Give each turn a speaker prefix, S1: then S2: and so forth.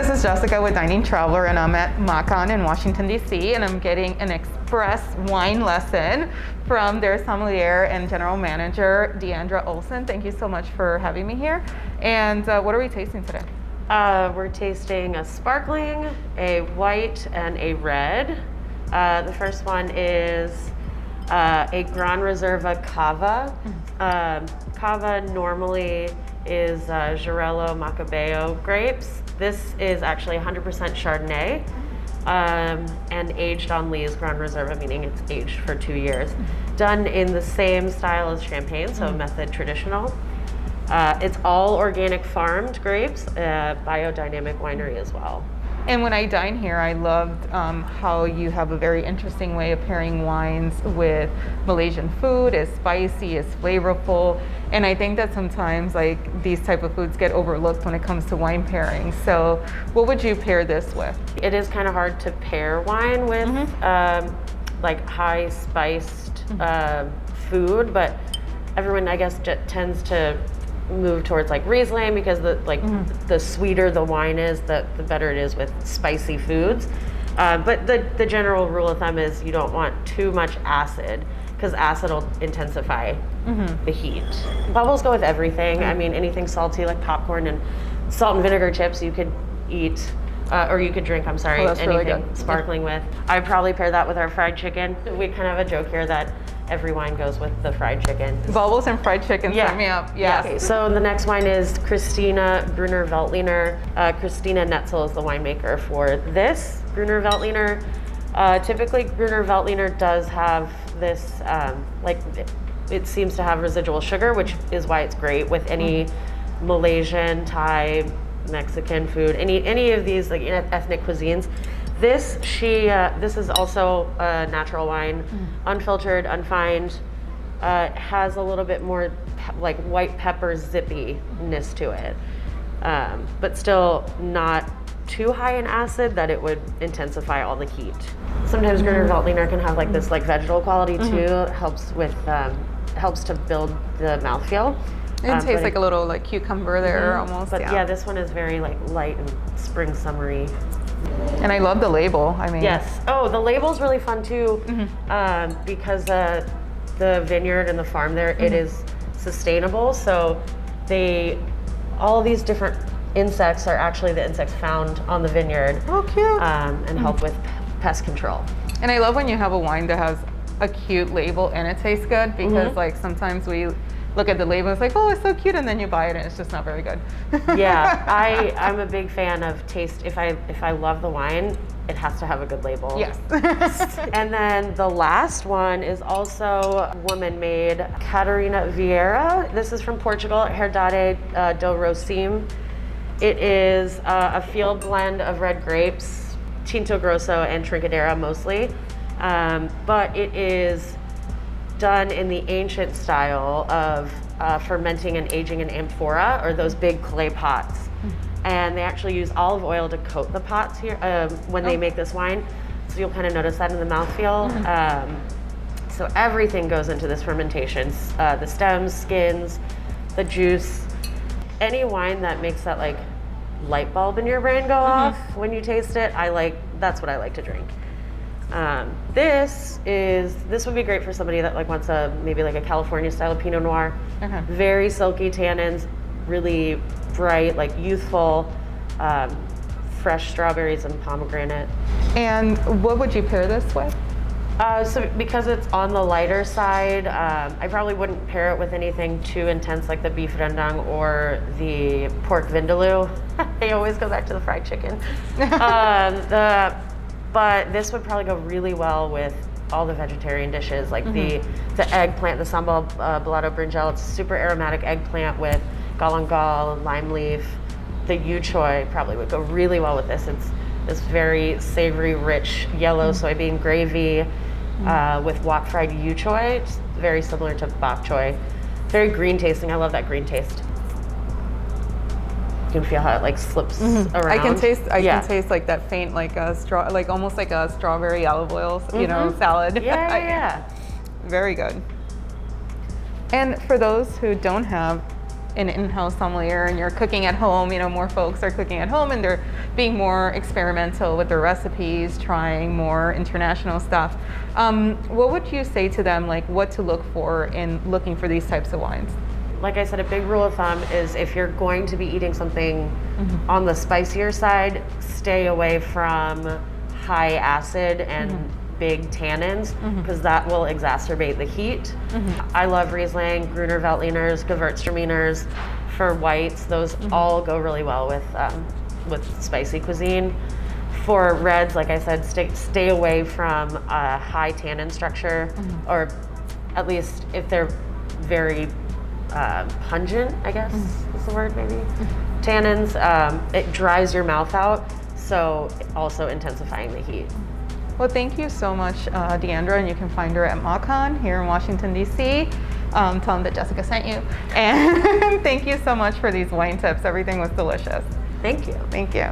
S1: This is Jessica with Dining Traveler, and I'm at Macon in Washington, D.C., and I'm getting an express wine lesson from their sommelier and general manager, Deandra Olson. Thank you so much for having me here. And what are we tasting today?
S2: We're tasting a sparkling, a white, and a red. The first one is a Gran Reserva Cava. Cava normally is Xarel-lo Macabeo grapes. This is actually 100% Chardonnay and aged on Lees Gran Reserva, meaning it's aged for 2 years. Done in the same style as champagne, so method traditional. It's all organic farmed grapes, biodynamic winery as well.
S1: And when I dine here, I loved how you have a very interesting way of pairing wines with Malaysian food. It's spicy, it's flavorful, and I think that sometimes like these type of foods get overlooked when it comes to wine pairing. So what would you pair this with?
S2: It is kind of hard to pair wine with like high spiced food, but everyone I guess tends to move towards like Riesling because the sweeter the wine is, the better it is with spicy foods. But the general rule of thumb is you don't want too much acid because acid will intensify the heat. Bubbles go with everything. I mean, anything salty like popcorn and salt and vinegar chips you could eat. Or you could drink, I'm sorry,
S1: that's
S2: anything
S1: really good.
S2: sparkling with. I'd probably pair that with our fried chicken. We kind of have a joke here that every wine goes with the fried chicken.
S1: Bubbles and fried chicken, set me up. Yes.
S2: Okay, so the next wine is Christina Brunner Veltliner. Christina Netzel is the winemaker for this Brunner Veltliner. Typically, Brunner Veltliner does have this, it seems to have residual sugar, which is why it's great with any Malaysian, Thai, Mexican food, any of these like ethnic cuisines. This is also a natural wine, unfiltered, unfined. Has a little bit more like white pepper zippiness to it, but still not too high in acid that it would intensify all the heat. Sometimes Brunner Veltliner can have like this like vegetal quality too. It helps with helps to build the mouthfeel.
S1: It tastes like a little like cucumber there almost.
S2: But yeah, this one is very like light and spring summery.
S1: And I love the label. I mean,
S2: yes. Oh, the label's really fun too, because the vineyard and the farm there, it is sustainable. So all these different insects are actually the insects found on the vineyard.
S1: Oh, cute.
S2: And help with pest control.
S1: And I love when you have a wine that has a cute label and it tastes good because like sometimes we look at the label and it's like, oh, it's so cute, and then you buy it and it's just not very good.
S2: Yeah, I'm a big fan of taste. If I love the wine, it has to have a good label.
S1: Yes.
S2: And then the last one is also woman-made, Catarina Vieira. This is from Portugal, Herdade do Rosim. It is a field blend of red grapes, Tinto Grosso and Trincadeira mostly, but it is done in the ancient style of fermenting and aging in amphora, or those big clay pots. And they actually use olive oil to coat the pots here when they make this wine. So you'll kind of notice that in the mouthfeel. So everything goes into this fermentation. The stems, skins, the juice. Any wine that makes that like light bulb in your brain go off when you taste it, that's what I like to drink. This would be great for somebody that like wants maybe like a California style Pinot Noir. Very silky tannins, really bright, like youthful, fresh strawberries and pomegranate.
S1: And what would you pair this with?
S2: So because it's on the lighter side, I probably wouldn't pair it with anything too intense like the beef rendang or the pork vindaloo. I always go back to the fried chicken. But this would probably go really well with all the vegetarian dishes, like the eggplant, the sambal balado brinjal. It's a super aromatic eggplant with galangal, lime leaf. The yu choy probably would go really well with this. It's this very savory, rich yellow soybean gravy with wok fried yu choy. It's very similar to bok choy. Very green tasting. I love that green taste. You can feel how it like slips around.
S1: I can taste like that faint, like a almost like a strawberry olive oil, you know, salad.
S2: Yeah.
S1: Very good. And for those who don't have an in-house sommelier and you're cooking at home, more folks are cooking at home and they're being more experimental with their recipes, trying more international stuff. What would you say to them, like what to look for in looking for these types of wines?
S2: Like I said, a big rule of thumb is if you're going to be eating something on the spicier side, stay away from high acid and big tannins because that will exacerbate the heat. I love Riesling, Gruner Veltliners, Gewürztraminers for whites. Those all go really well with spicy cuisine. For reds, like I said, stay away from a high tannin structure, or at least if they're very pungent, I guess is the word maybe. Tannins, it dries your mouth out, so also intensifying the heat.
S1: Well, thank you so much, Deandra, and you can find her at MACON here in Washington, D.C. Tell them that Jessica sent you. And thank you so much for these wine tips. Everything was delicious.
S2: Thank you.
S1: Thank you.